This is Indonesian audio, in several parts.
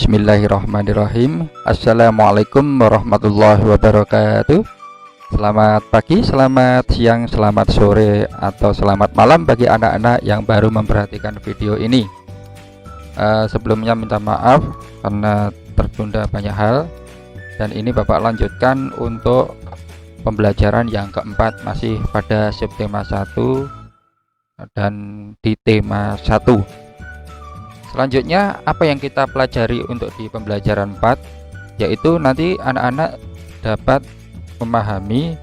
Bismillahirrahmanirrahim. Assalamualaikum warahmatullahi wabarakatuh. Selamat pagi, selamat siang, selamat sore, atau selamat malam bagi anak-anak yang baru memperhatikan video ini. Sebelumnya minta maaf karena tertunda banyak hal. Dan ini Bapak lanjutkan untuk pembelajaran yang keempat, masih pada subtema 1 dan di tema 1. Selanjutnya apa yang kita pelajari untuk di pembelajaran 4, yaitu nanti anak-anak dapat memahami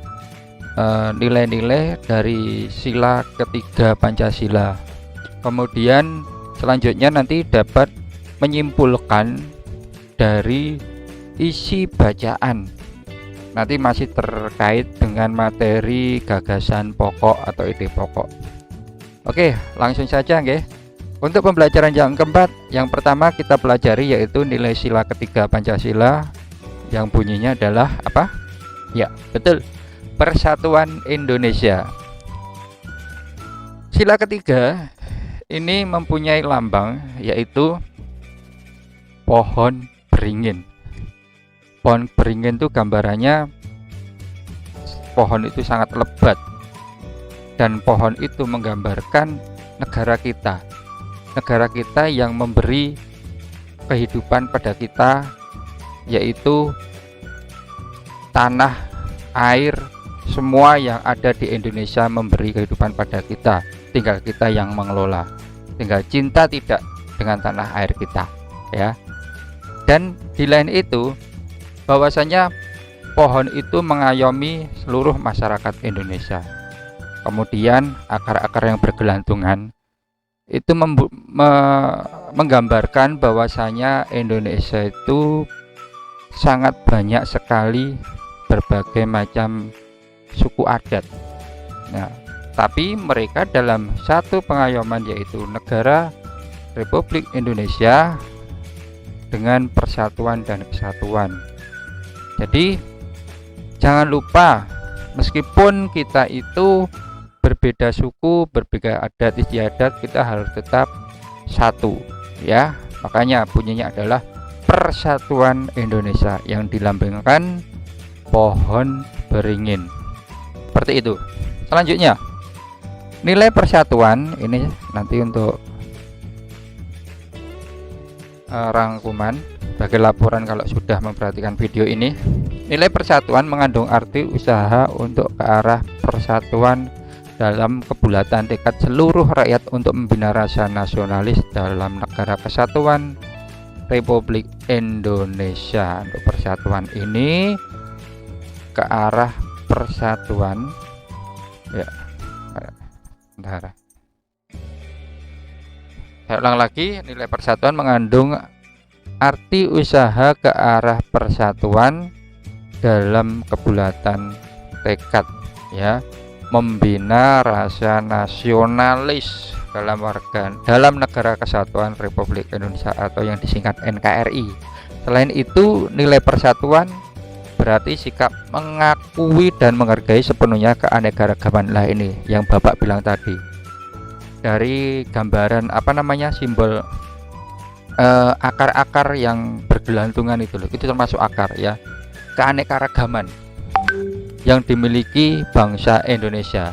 nilai-nilai dari sila ketiga Pancasila. Kemudian selanjutnya nanti dapat menyimpulkan dari isi bacaan. Nanti masih terkait dengan materi gagasan pokok atau ide pokok. Oke, langsung saja nggih. Untuk pembelajaran yang keempat, yang pertama kita pelajari yaitu nilai sila ketiga Pancasila, yang bunyinya adalah apa? Ya, betul, Persatuan Indonesia. Sila ketiga ini mempunyai lambang yaitu pohon beringin. Pohon beringin itu gambarannya pohon itu sangat lebat, dan pohon itu menggambarkan negara kita. Negara kita yang memberi kehidupan pada kita, yaitu tanah, air, semua yang ada di Indonesia memberi kehidupan pada kita. Tinggal kita yang mengelola, tinggal cinta tidak dengan tanah air kita, ya. Dan di lain itu, bahwasanya pohon itu mengayomi seluruh masyarakat Indonesia. Kemudian akar-akar yang bergelantungan itu menggambarkan bahwasanya Indonesia itu sangat banyak sekali berbagai macam suku adat. Nah, tapi mereka dalam satu pengayoman, yaitu negara Republik Indonesia dengan persatuan dan kesatuan. Jadi jangan lupa, meskipun kita itu berbeda suku, berbeda adat istiadat, kita harus tetap satu, ya. Makanya bunyinya adalah Persatuan Indonesia yang dilambangkan pohon beringin. Seperti itu. Selanjutnya, nilai persatuan ini nanti untuk rangkuman sebagai laporan kalau sudah memperhatikan video ini. Nilai persatuan mengandung arti usaha untuk ke arah persatuan dalam kebulatan tekad seluruh rakyat untuk membina rasa nasionalis dalam negara kesatuan Republik Indonesia. Untuk persatuan ini ke arah persatuan, ya. Bentar. Saya ulang lagi, nilai persatuan mengandung arti usaha ke arah persatuan dalam kebulatan tekad, ya, membina rasa nasionalis dalam negara kesatuan Republik Indonesia atau yang disingkat NKRI. Selain itu, nilai persatuan berarti sikap mengakui dan menghargai sepenuhnya keanekaragaman. Lah ini yang Bapak bilang tadi. Dari gambaran simbol akar-akar yang bergelantungan itu loh, itu termasuk akar, ya. Keanekaragaman yang dimiliki bangsa Indonesia.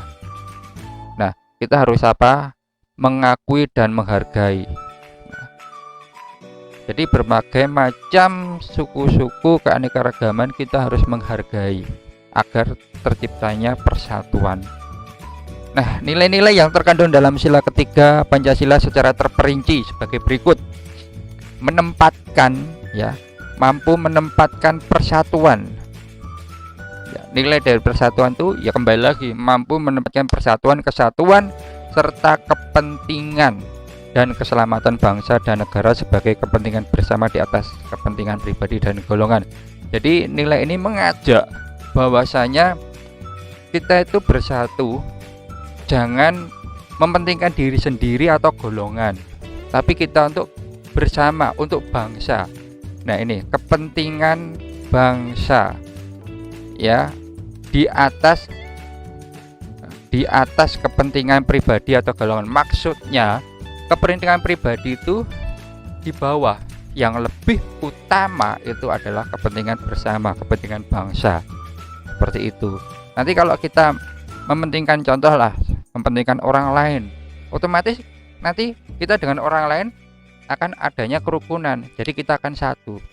Nah, kita harus apa? Mengakui dan menghargai. Nah, jadi berbagai macam suku-suku keanekaragaman kita harus menghargai agar terciptanya persatuan. Nah, nilai-nilai yang terkandung dalam sila ketiga Pancasila secara terperinci sebagai berikut. Mampu menempatkan persatuan. Nilai dari persatuan itu, ya, kembali lagi, mampu menempatkan persatuan, kesatuan, serta kepentingan dan keselamatan bangsa dan negara sebagai kepentingan bersama di atas kepentingan pribadi dan golongan. Jadi nilai ini mengajak bahwasanya kita itu bersatu, jangan mementingkan diri sendiri atau golongan, tapi kita untuk bersama, untuk bangsa. Nah, ini kepentingan bangsa, ya, di atas kepentingan pribadi atau golongan. Maksudnya kepentingan pribadi itu di bawah, yang lebih utama itu adalah kepentingan bersama, kepentingan bangsa. Seperti itu. Nanti kalau kita mementingkan, contoh lah, mementingkan orang lain, otomatis nanti kita dengan orang lain akan adanya kerukunan. Jadi kita akan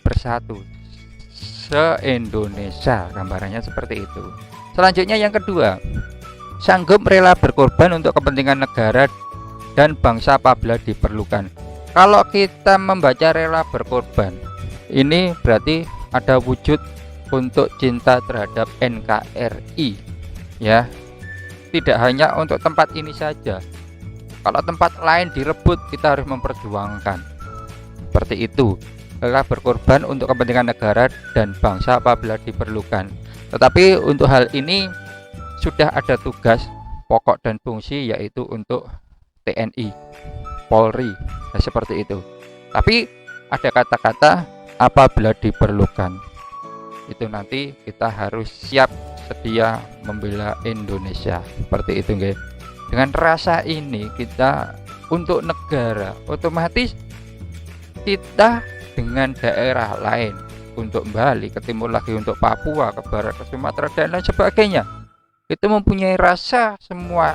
bersatu se-Indonesia, gambarannya seperti itu. Selanjutnya yang kedua, sanggup rela berkorban untuk kepentingan negara dan bangsa apabila diperlukan. Kalau kita membaca rela berkorban, ini berarti ada wujud untuk cinta terhadap NKRI, ya. Tidak hanya untuk tempat ini saja. Kalau tempat lain direbut, kita harus memperjuangkan. Seperti itu. Rela berkorban untuk kepentingan negara dan bangsa apabila diperlukan. Tetapi untuk hal ini sudah ada tugas pokok dan fungsi, yaitu untuk TNI, Polri, nah, seperti itu. Tapi ada kata-kata apabila diperlukan. Itu nanti kita harus siap sedia membela Indonesia. Seperti itu, guys. Dengan rasa ini kita untuk negara, otomatis kita dengan daerah lain, untuk Bali, ke timur lagi untuk Papua, ke barat ke Sumatera dan lain sebagainya, itu mempunyai rasa semua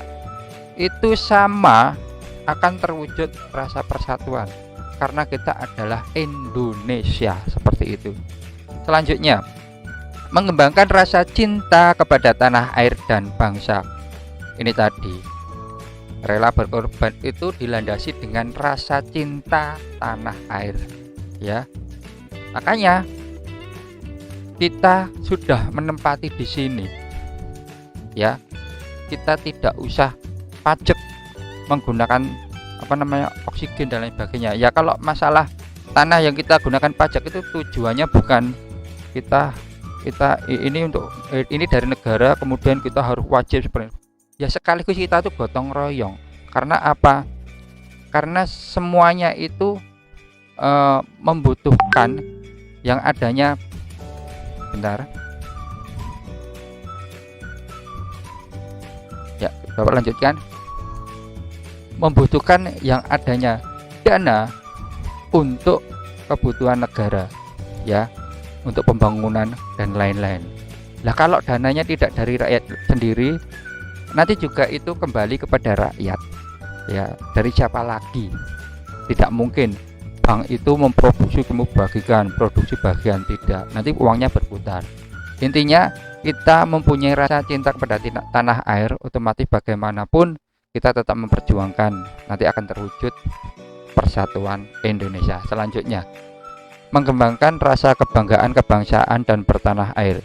itu sama, akan terwujud rasa persatuan karena kita adalah Indonesia. Seperti itu. Selanjutnya, mengembangkan rasa cinta kepada tanah air dan bangsa. Ini tadi, rela berkorban itu dilandasi dengan rasa cinta tanah air, ya. Makanya kita sudah menempati di sini, ya. Kita tidak usah pajak menggunakan oksigen dan lain sebagainya. Ya, kalau masalah tanah yang kita gunakan pajak itu tujuannya bukan kita ini untuk ini dari negara, kemudian kita harus wajib seperti itu. Ya, sekaligus kita tuh gotong royong. Karena apa? Karena semuanya itu membutuhkan yang adanya, bentar ya, Bapak lanjutkan. Membutuhkan yang adanya dana untuk kebutuhan negara, ya, untuk pembangunan dan lain-lain. Nah, kalau dananya tidak dari rakyat sendiri, nanti juga itu kembali kepada rakyat, ya. Dari siapa lagi? Tidak mungkin bank itu memproduksi bagikan, produksi bagian, tidak. Nanti uangnya berputar. Intinya kita mempunyai rasa cinta kepada tanah air, otomatis bagaimanapun kita tetap memperjuangkan, nanti akan terwujud persatuan Indonesia. Selanjutnya, mengembangkan rasa kebanggaan kebangsaan dan bertanah air.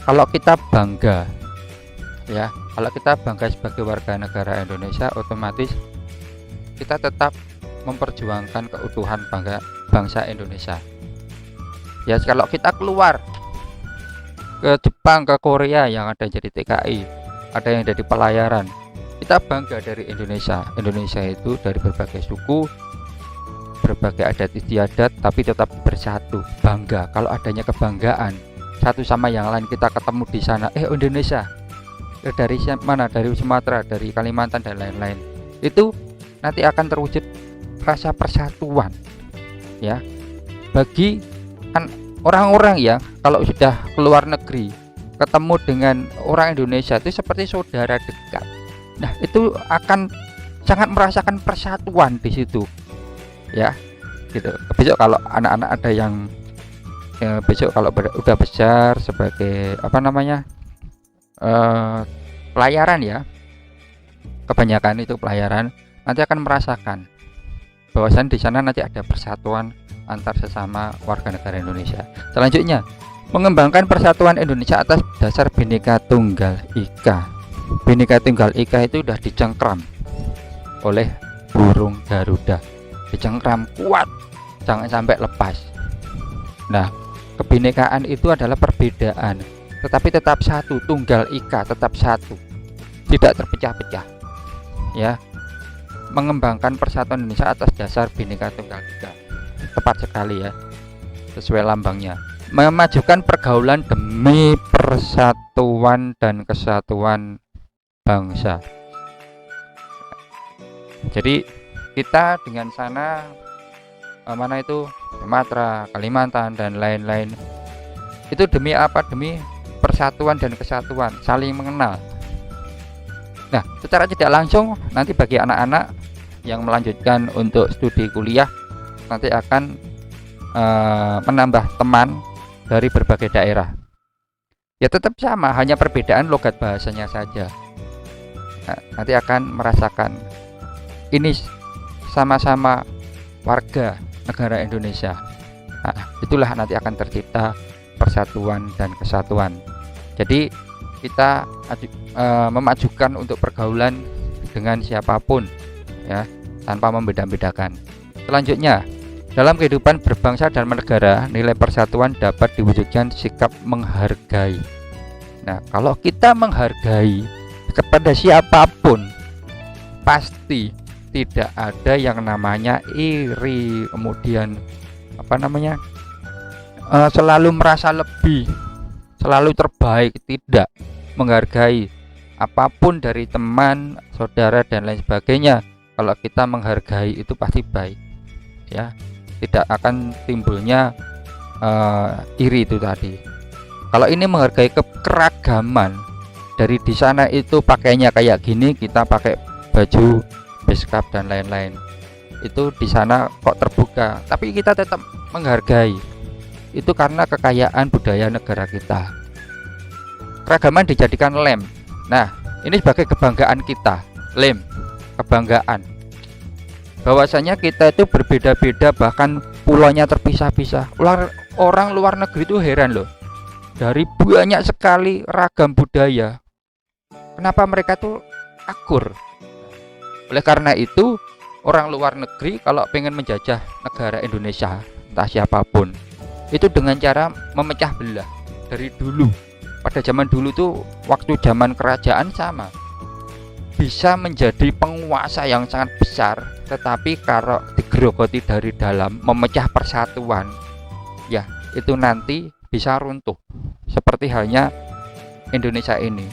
Kalau kita bangga, ya, kalau kita bangga sebagai warga negara Indonesia, otomatis kita tetap memperjuangkan keutuhan bangsa Indonesia. Ya, kalau kita keluar ke Jepang, ke Korea yang ada jadi TKI, ada yang jadi pelayaran, kita bangga dari Indonesia. Indonesia itu dari berbagai suku, berbagai adat istiadat, tapi tetap bersatu. Bangga. Kalau adanya kebanggaan satu sama yang lain, kita ketemu di sana, Indonesia, dari mana? Dari Sumatera, dari Kalimantan dan lain-lain. Itu nanti akan terwujud rasa persatuan, ya. Bagi orang-orang yang kalau sudah keluar negeri, ketemu dengan orang Indonesia itu seperti saudara dekat. Nah, itu akan sangat merasakan persatuan di situ, ya, gitu. Besok kalau anak-anak ada yang besok kalau udah besar sebagai pelayaran, ya, kebanyakan itu pelayaran, nanti akan merasakan bahwasan di sana nanti ada persatuan antar sesama warga negara Indonesia. Selanjutnya, mengembangkan persatuan Indonesia atas dasar Bhinneka Tunggal Ika. Bhinneka Tunggal Ika itu sudah dicengkram oleh burung Garuda, dicengkram kuat, jangan sampai lepas. Nah, kebinekaan itu adalah perbedaan, tetapi tetap satu. Tunggal Ika tetap satu, tidak terpecah-pecah, ya. Mengembangkan persatuan Indonesia atas dasar Bhinneka Tunggal Ika, tepat sekali, ya, sesuai lambangnya. Memajukan pergaulan demi persatuan dan kesatuan bangsa. Jadi kita dengan sana mana itu Sumatera, Kalimantan dan lain-lain. Itu demi apa? Demi persatuan dan kesatuan, saling mengenal. Nah, secara tidak langsung nanti bagi anak-anak yang melanjutkan untuk studi kuliah nanti akan menambah teman dari berbagai daerah. Ya tetap sama, hanya perbedaan logat bahasanya saja. Nah, nanti akan merasakan ini sama-sama warga negara Indonesia. Nah, itulah nanti akan tercipta persatuan dan kesatuan. Jadi kita memajukan untuk pergaulan dengan siapapun ya, tanpa membeda-bedakan. Selanjutnya, dalam kehidupan berbangsa dan bernegara, nilai persatuan dapat diwujudkan sikap menghargai. Nah, kalau kita menghargai kepada siapapun, pasti tidak ada yang namanya iri, kemudian selalu merasa lebih, selalu terbaik. Tidak. Menghargai apapun dari teman, saudara dan lain sebagainya. Kalau kita menghargai itu pasti baik ya, tidak akan timbulnya iri itu tadi. Kalau ini menghargai keragaman, dari di sana itu pakainya kayak gini, kita pakai baju beskap dan lain-lain, itu di sana kok terbuka, tapi kita tetap menghargai. Itu karena kekayaan budaya negara kita. Keragaman dijadikan lem. Nah, ini sebagai kebanggaan kita, lem, kebanggaan bahwasanya kita itu berbeda-beda, bahkan pulaunya terpisah-pisah. Orang luar negeri itu heran loh, dari banyak sekali ragam budaya, kenapa mereka tuh akur. Oleh karena itu, orang luar negeri kalau pengen menjajah negara Indonesia, entah siapapun, itu dengan cara memecah belah. Dari dulu, pada zaman dulu tuh, waktu zaman kerajaan sama, bisa menjadi penguasa yang sangat besar, tetapi kalau digerogoti dari dalam, memecah persatuan, ya itu nanti bisa runtuh. Seperti halnya Indonesia ini,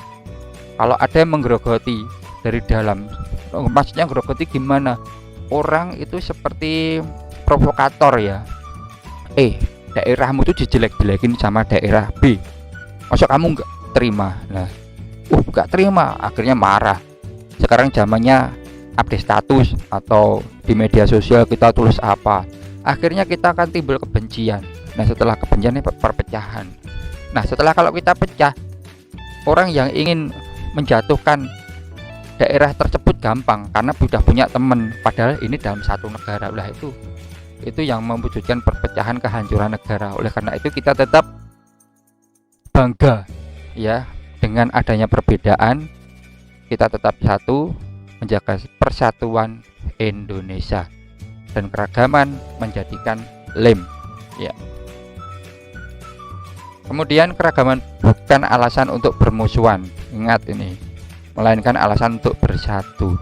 kalau ada yang menggerogoti dari dalam, maksudnya gerogoti gimana? Orang itu seperti provokator ya. Daerahmu tuh dijelek-jelekin sama daerah B, masa kamu nggak terima? Nah, nggak terima, akhirnya marah. Sekarang zamannya update status atau di media sosial kita tulis apa, akhirnya kita akan timbul kebencian. Nah, setelah kebencian ini perpecahan. Nah, setelah kalau kita pecah, orang yang ingin menjatuhkan daerah tersebut gampang karena sudah punya teman, padahal ini dalam satu negara. Lah itu yang mewujudkan perpecahan, kehancuran negara. Oleh karena itu kita tetap bangga ya dengan adanya perbedaan, kita tetap satu, menjaga persatuan Indonesia, dan keragaman menjadikan lem ya. Kemudian keragaman bukan alasan untuk bermusuhan, ingat ini, melainkan alasan untuk bersatu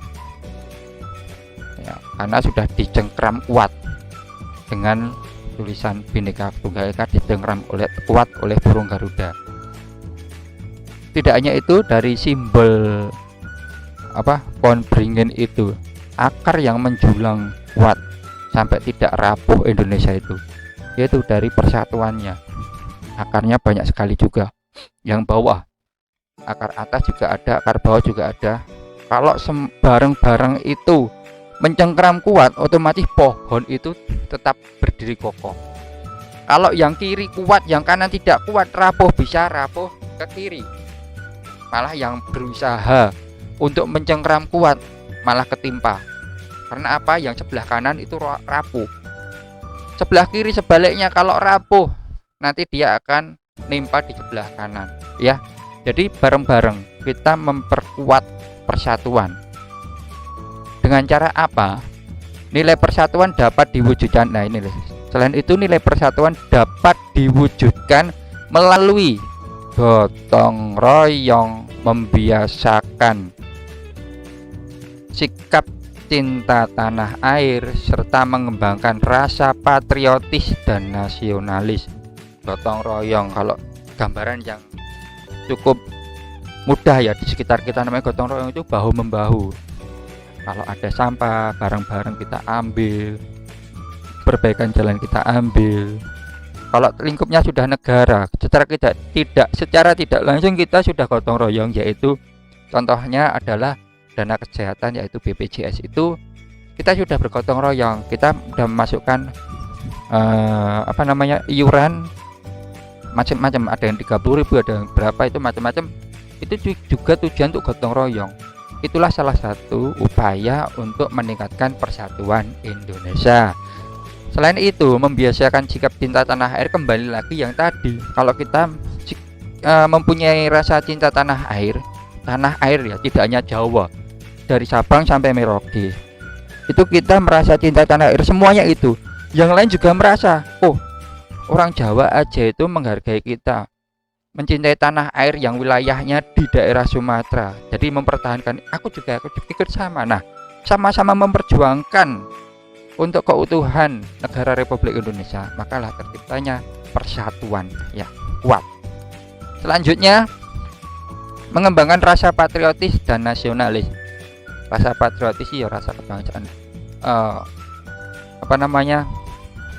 ya, karena sudah dicengkram kuat dengan tulisan Bhinneka Tunggal Ika, dicengkram kuat oleh burung Garuda. Tidak hanya itu, dari simbol pohon beringin itu, akar yang menjulang kuat sampai tidak rapuh Indonesia itu, yaitu dari persatuannya. Akarnya banyak sekali juga, yang bawah, akar atas juga ada, akar bawah juga ada. Kalau bareng-bareng itu mencengkram kuat, otomatis pohon itu tetap berdiri kokoh. Kalau yang kiri kuat, yang kanan tidak kuat, rapuh, bisa rapuh ke kiri. Malah yang berusaha untuk mencengkram kuat malah ketimpa. Karena apa? Yang sebelah kanan itu rapuh, sebelah kiri sebaliknya, kalau rapuh nanti dia akan nimpa di sebelah kanan ya. Jadi bareng-bareng kita memperkuat persatuan. Dengan cara apa? Nilai persatuan dapat diwujudkan. Nah ini loh. Selain itu, nilai persatuan dapat diwujudkan melalui gotong royong, membiasakan sikap cinta tanah air, serta mengembangkan rasa patriotis dan nasionalis. Gotong royong, kalau gambaran yang cukup mudah ya di sekitar kita, namanya gotong royong itu bahu membahu. Kalau ada sampah, bareng-bareng kita ambil, perbaikan jalan kita ambil. Kalau lingkupnya sudah negara, secara tidak langsung kita sudah gotong royong, yaitu contohnya adalah dana kesehatan yaitu BPJS itu kita sudah bergotong royong, kita sudah memasukkan iuran macam-macam, ada yang 30.000, ada yang berapa, itu macam-macam. Itu juga tujuan untuk gotong royong. Itulah salah satu upaya untuk meningkatkan persatuan Indonesia. Selain itu, membiasakan sikap cinta tanah air, kembali lagi yang tadi, kalau kita mempunyai rasa cinta tanah air ya, tidak hanya Jawa, dari Sabang sampai Merauke, itu kita merasa cinta tanah air, semuanya itu. Yang lain juga merasa, oh, orang Jawa aja itu menghargai kita, mencintai tanah air yang wilayahnya di daerah Sumatera, jadi mempertahankan. Aku pikir sama. Nah, sama-sama memperjuangkan untuk keutuhan negara Republik Indonesia, makalah terciptanya persatuan ya kuat. Selanjutnya, mengembangkan rasa patriotis dan nasionalis. Rasa patriotis ya rasa kebangsaan.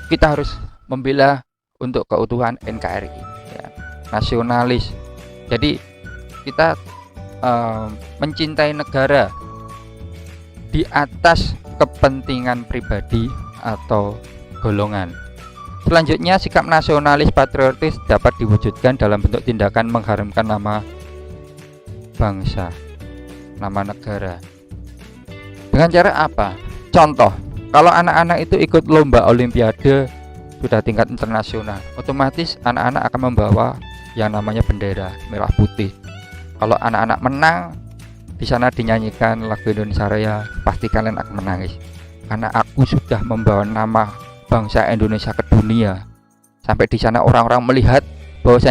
Kita harus membela untuk keutuhan NKRI ya. Nasionalis, jadi kita mencintai negara di atas kepentingan pribadi atau golongan. Selanjutnya, sikap nasionalis patriotis dapat diwujudkan dalam bentuk tindakan mengharumkan nama bangsa, nama negara. Dengan cara apa? Contoh, kalau anak-anak itu ikut lomba olimpiade sudah tingkat internasional, otomatis anak-anak akan membawa yang namanya bendera merah putih. Kalau anak-anak menang, di sana dinyanyikan lagu Indonesia Raya, pasti kalian akan menangis, karena aku sudah membawa nama bangsa Indonesia ke dunia. Sampai di sana orang-orang melihat bahwa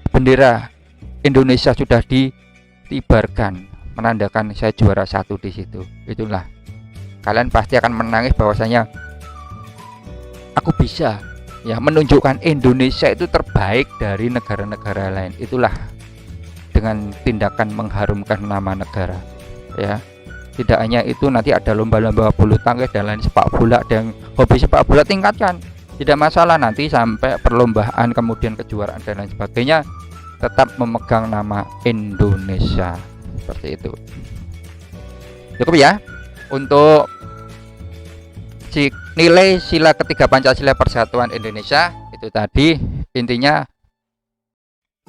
bendera Indonesia sudah dikibarkan, menandakan saya juara satu di situ. Itulah, kalian pasti akan menangis bahwasanya aku bisa ya menunjukkan Indonesia itu terbaik dari negara-negara lain. Itulah dengan tindakan mengharumkan nama negara ya. Tidak hanya itu, nanti ada lomba-lomba bulu tangkis dan lain, sepak bola, dan hobi sepak bola tingkatkan, tidak masalah, nanti sampai perlombaan kemudian kejuaraan dan lain sebagainya, tetap memegang nama Indonesia. Seperti itu. Cukup ya untuk nilai sila ketiga Pancasila Persatuan Indonesia. Itu tadi intinya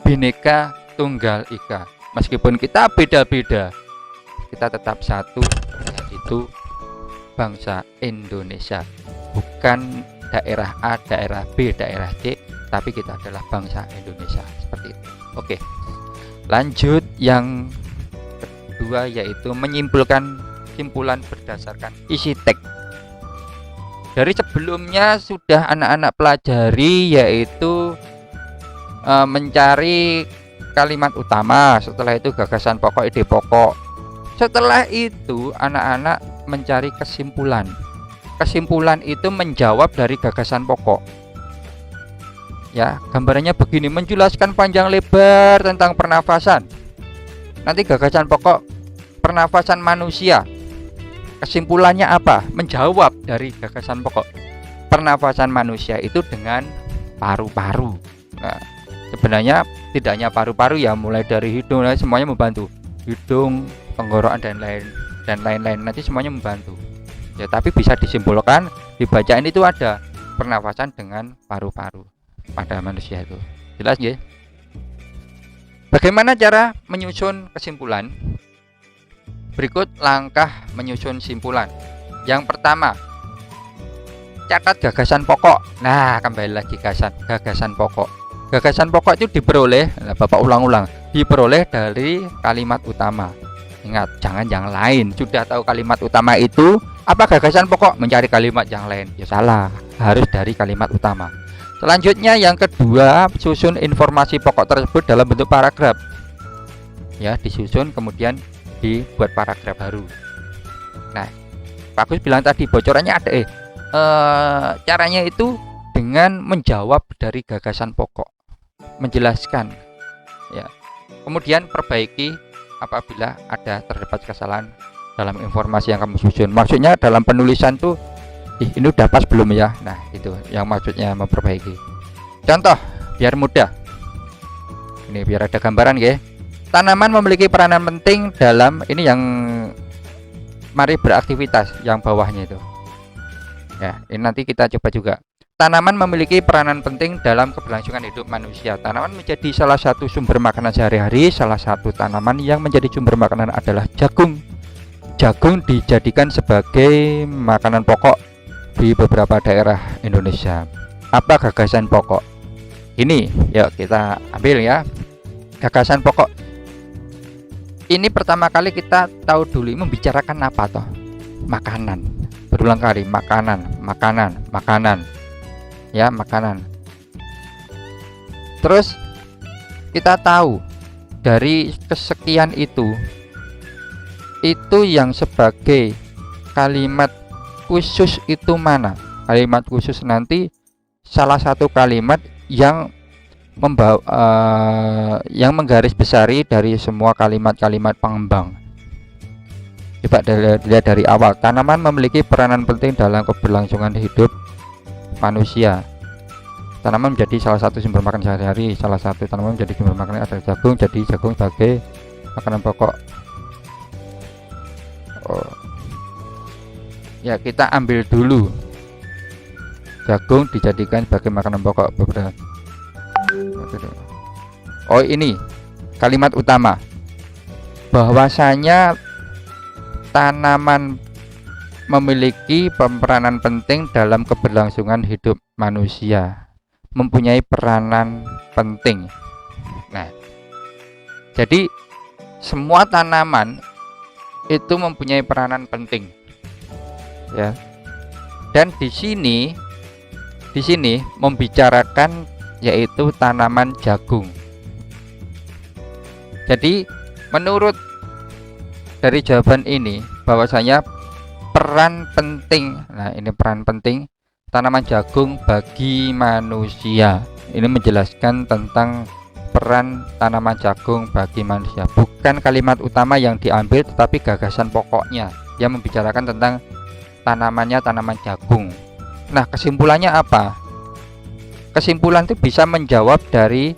Bhinneka Tunggal Ika. Meskipun kita beda-beda, kita tetap satu, yaitu bangsa Indonesia. Bukan daerah A, daerah B, daerah C, tapi kita adalah bangsa Indonesia. Seperti itu. Oke, lanjut yang kedua, yaitu menyimpulkan simpulan berdasarkan isi teks. Dari sebelumnya sudah anak-anak pelajari, yaitu mencari kalimat utama, setelah itu gagasan pokok, ide pokok. Setelah itu anak-anak mencari kesimpulan. Kesimpulan itu menjawab dari gagasan pokok. Ya, gambarannya begini, menjelaskan panjang lebar tentang pernafasan. Nanti gagasan pokok pernafasan manusia. Kesimpulannya apa? Menjawab dari gagasan pokok. Pernafasan manusia itu dengan paru-paru. Nah, sebenarnya tidak hanya paru-paru ya, mulai dari hidung, semuanya membantu. Hidung, tenggorokan dan lain-lain nanti semuanya membantu. Ya, tapi bisa disimpulkan di bacaan itu ada pernafasan dengan paru-paru pada manusia itu. Jelas ya? Bagaimana cara menyusun kesimpulan? Berikut langkah menyusun simpulan. Yang pertama, catat gagasan pokok. Nah, kembali lagi gagasan pokok. Gagasan pokok itu diperoleh, Bapak ulang-ulang, diperoleh dari kalimat utama. Ingat, jangan yang lain. Sudah tahu kalimat utama itu, apa gagasan pokok mencari kalimat yang lain? Ya salah, harus dari kalimat utama. Selanjutnya yang kedua, susun informasi pokok tersebut dalam bentuk paragraf. Ya, disusun kemudian dibuat paragraf baru. Nah, Pak Agus bilang tadi bocorannya ada caranya itu dengan menjawab dari gagasan pokok, menjelaskan ya. Kemudian perbaiki apabila ada terdapat kesalahan dalam informasi yang kamu susun. Maksudnya dalam penulisan tuh ini udah pas belum ya? Nah, itu yang maksudnya memperbaiki. Contoh biar mudah. Ini biar ada gambaran ya. Tanaman memiliki peranan penting dalam ini yang mari beraktivitas yang bawahnya itu. Ya, ini nanti kita coba juga. Tanaman memiliki peranan penting dalam keberlangsungan hidup manusia. Tanaman menjadi salah satu sumber makanan sehari-hari. Salah satu tanaman yang menjadi sumber makanan adalah jagung. Jagung dijadikan sebagai makanan pokok di beberapa daerah Indonesia. Apa gagasan pokok? Ini, yuk kita ambil ya. Gagasan pokok. Ini pertama kali kita tahu dulu membicarakan apa toh? Makanan. Berulang kali makanan, makanan, makanan. Ya, makanan. Terus kita tahu dari kesekian itu yang sebagai kalimat khusus itu mana? Kalimat khusus nanti salah satu kalimat yang membawa yang menggaris besari dari semua kalimat-kalimat pengembang. Coba dilihat dari awal. Tanaman memiliki peranan penting dalam keberlangsungan hidup manusia. Tanaman menjadi salah satu sumber makan sehari-hari. Salah satu tanaman menjadi sumber makanan adalah jagung. Jadi jagung sebagai makanan pokok. Ya, kita ambil dulu jagung dijadikan sebagai makanan pokok beberapa. Oh, ini kalimat utama bahwasanya tanaman memiliki peranan penting dalam keberlangsungan hidup manusia, mempunyai peranan penting. Nah, jadi semua tanaman itu mempunyai peranan penting, ya. Dan di sini membicarakan yaitu tanaman jagung. Jadi menurut dari jawaban ini bahwasanya peran penting, nah ini peran penting tanaman jagung bagi manusia. Ini menjelaskan tentang peran tanaman jagung bagi manusia. Bukan kalimat utama yang diambil, tetapi gagasan pokoknya yang membicarakan tentang tanaman jagung. Nah, kesimpulannya apa? Kesimpulan itu bisa menjawab dari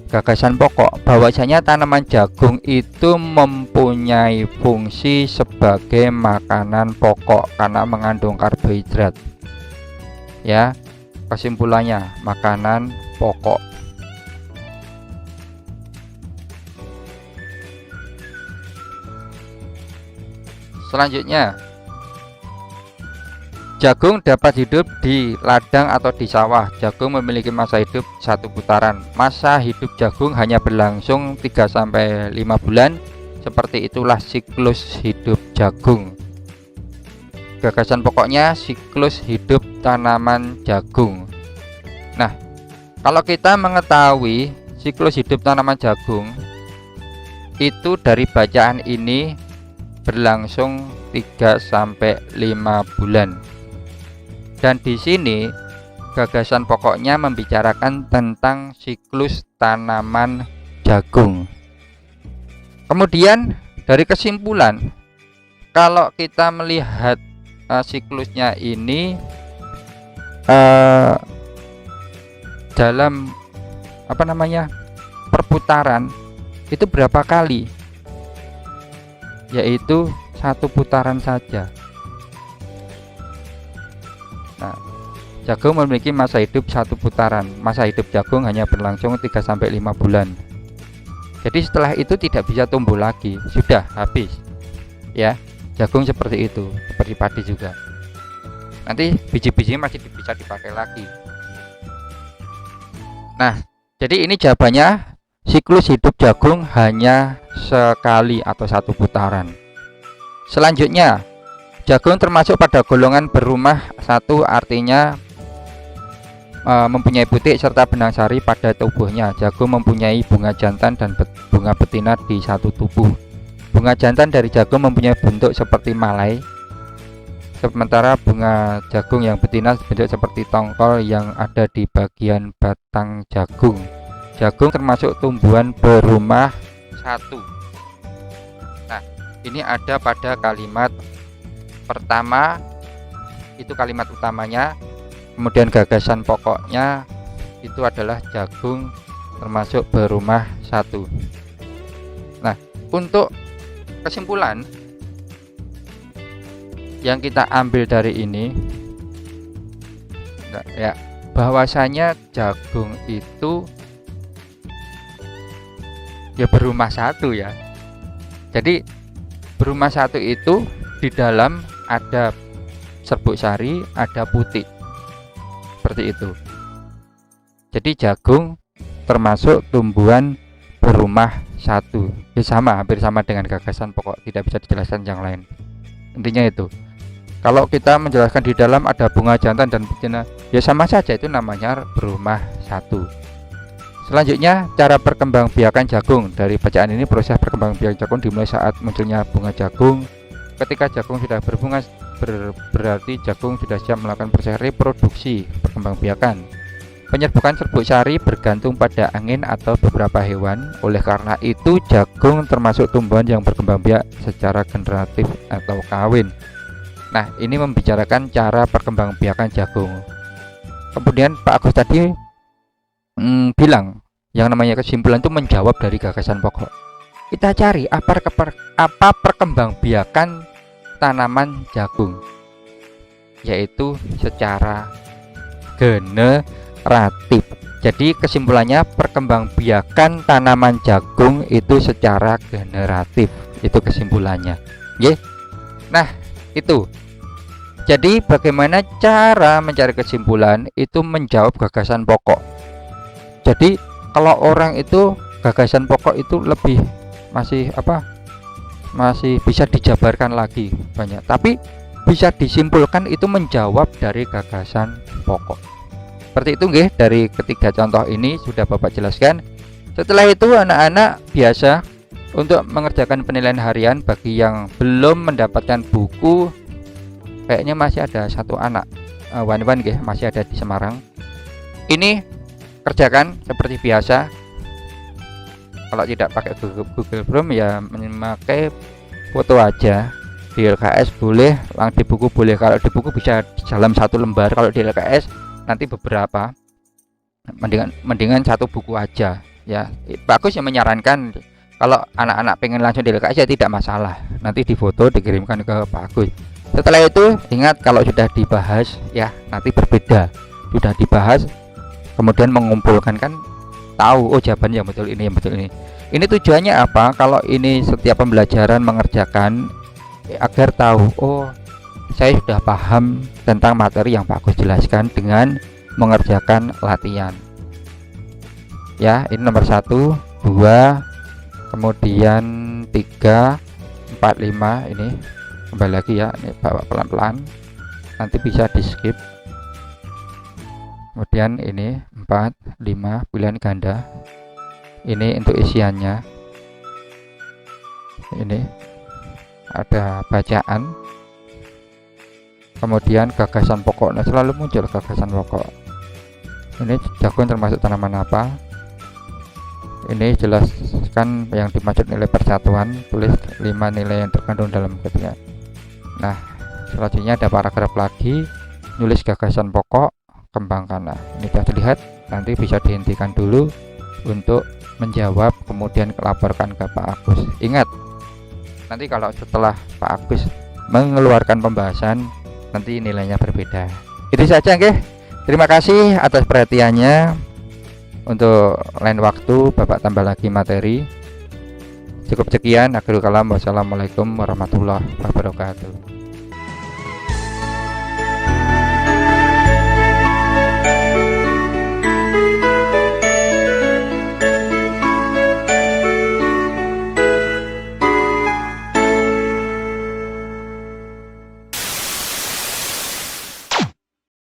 gagasan pokok bahwasanya tanaman jagung itu mempunyai fungsi sebagai makanan pokok karena mengandung karbohidrat. Ya, kesimpulannya makanan pokok. Selanjutnya, jagung dapat hidup di ladang atau di sawah. Jagung memiliki masa hidup 1 putaran. Masa hidup jagung hanya berlangsung 3-5 bulan. Seperti itulah siklus hidup jagung. Gagasan pokoknya siklus hidup tanaman jagung. Nah, kalau kita mengetahui siklus hidup tanaman jagung itu dari bacaan ini berlangsung 3-5 bulan. Dan di sini gagasan pokoknya membicarakan tentang siklus tanaman jagung. Kemudian dari kesimpulan, kalau kita melihat siklusnya ini dalam perputaran itu berapa kali? Yaitu 1 putaran saja. Nah, jagung memiliki masa hidup 1 putaran. Masa hidup jagung hanya berlangsung 3-5 bulan. Jadi setelah itu tidak bisa tumbuh lagi, sudah habis. Ya, jagung seperti itu, seperti padi juga. Nanti biji-bijinya masih bisa dipakai lagi. Nah, jadi ini jawabannya, siklus hidup jagung hanya sekali atau 1 putaran. Selanjutnya, jagung termasuk pada golongan berumah 1, artinya mempunyai butik serta benang sari pada tubuhnya. Jagung mempunyai bunga jantan dan bunga betina di satu tubuh. Bunga jantan dari jagung mempunyai bentuk seperti malai, sementara bunga jagung yang betina bentuk seperti tongkol yang ada di bagian batang jagung. Jagung termasuk tumbuhan berumah 1. Nah, ini ada pada kalimat pertama Itu kalimat utamanya. Kemudian gagasan pokoknya itu adalah jagung termasuk berumah satu. Nah, untuk kesimpulan yang kita ambil dari ini ya, bahwasanya jagung itu ya berumah satu ya. Jadi berumah satu itu di dalam ada serbuk sari, ada putih, seperti itu. Jadi jagung termasuk tumbuhan berumah satu. Ya sama, hampir sama dengan gagasan pokok, tidak bisa dijelaskan yang lain. Intinya itu. Kalau kita menjelaskan di dalam ada bunga jantan dan betina, ya sama saja, itu namanya berumah satu. Selanjutnya, cara perkembangbiakan jagung. Dari bacaan ini, proses perkembangbiakan jagung dimulai saat munculnya bunga jagung. Ketika jagung sudah berbunga, berarti jagung sudah siap melakukan proses reproduksi perkembangbiakan. Penyerbukan serbuk sari bergantung pada angin atau beberapa hewan. Oleh karena itu, jagung termasuk tumbuhan yang berkembang biak secara generatif atau kawin. Nah, ini membicarakan cara perkembangbiakan jagung. Kemudian Pak Agus tadi bilang yang namanya kesimpulan itu menjawab dari gagasan pokok. Kita cari apa perkembangbiakan tanaman jagung, yaitu secara generatif. Jadi kesimpulannya perkembangbiakan tanaman jagung itu secara generatif. Itu kesimpulannya. Oke. Nah, itu. Jadi bagaimana cara mencari kesimpulan itu menjawab gagasan pokok. Jadi kalau orang itu gagasan pokok itu lebih masih bisa dijabarkan lagi banyak, tapi bisa disimpulkan itu menjawab dari gagasan pokok. Seperti itu nggih, dari ketiga contoh ini sudah Bapak jelaskan. Setelah itu anak-anak biasa untuk mengerjakan penilaian harian. Bagi yang belum mendapatkan buku, kayaknya masih ada satu anak Wan-Wan nggih, masih ada di Semarang. Ini kerjakan seperti biasa. Kalau tidak pakai Google Chrome ya memakai foto aja. Di LKS boleh, di buku boleh. Kalau di buku bisa dalam satu lembar, kalau di LKS nanti beberapa. Mendingan satu buku aja ya. Bagus yang menyarankan kalau anak-anak pengen langsung di LKS ya tidak masalah. Nanti difoto dikirimkan ke Pak Agus. Setelah itu ingat, kalau sudah dibahas ya nanti berbeda. Sudah dibahas kemudian mengumpulkan kan tahu, oh jawaban yang betul ini, yang betul ini. Ini tujuannya apa? Kalau ini setiap pembelajaran mengerjakan agar tahu, oh saya sudah paham tentang materi yang Pak Agus jelaskan dengan mengerjakan latihan. Ya, ini nomor 1, 2, kemudian 3, 4, 5 ini kembali lagi ya, ini bawa pelan-pelan, nanti bisa di skip. Kemudian ini 4, 5 pilihan ganda. Ini untuk isiannya. Ini ada bacaan. Kemudian gagasan pokoknya selalu muncul gagasan pokok. Ini jagung termasuk tanaman apa? Ini jelaskan yang dimaksud nilai persatuan, tulis 5 nilai yang terkandung dalam ketiga. Nah, selanjutnya ada paragraf lagi, nulis gagasan pokok, kembangkanlah. Ini sudah terlihat, nanti bisa dihentikan dulu untuk menjawab, kemudian laporkan ke Pak Agus. Ingat, nanti kalau setelah Pak Agus mengeluarkan pembahasan, nanti nilainya berbeda. Itu saja, oke. Terima kasih atas perhatiannya. Untuk lain waktu Bapak tambah lagi materi. Cukup sekian, akhirul kalam, wassalamualaikum warahmatullahi wabarakatuh.